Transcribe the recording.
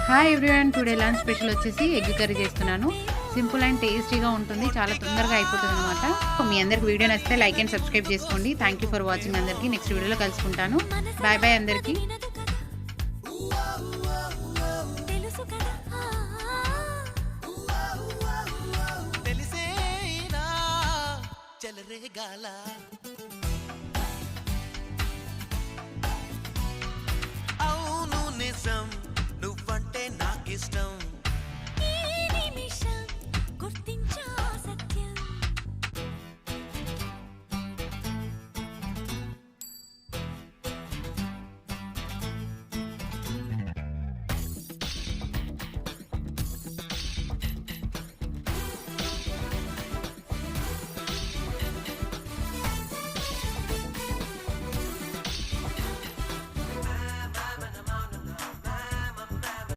Hi everyone, today lunch special వచ్చేసి egg curry చేస్తున్నాను. Simple and టేస్టీగా ఉంటుంది, చాలా తొందరగా అయిపోతుంది అనమాట. మీ అందరికి వీడియో నచ్చితే లైక్ అండ్ సబ్స్క్రైబ్ చేసుకోండి. థ్యాంక్ యూ ఫర్ వాచింగ్ అందరికీ. నెక్స్ట్ వీడియోలో కలుసుకుంటాను. బాయ్ బాయ్ అందరికీ. అవును నిజం, నువ్వంటే నాకిష్టం.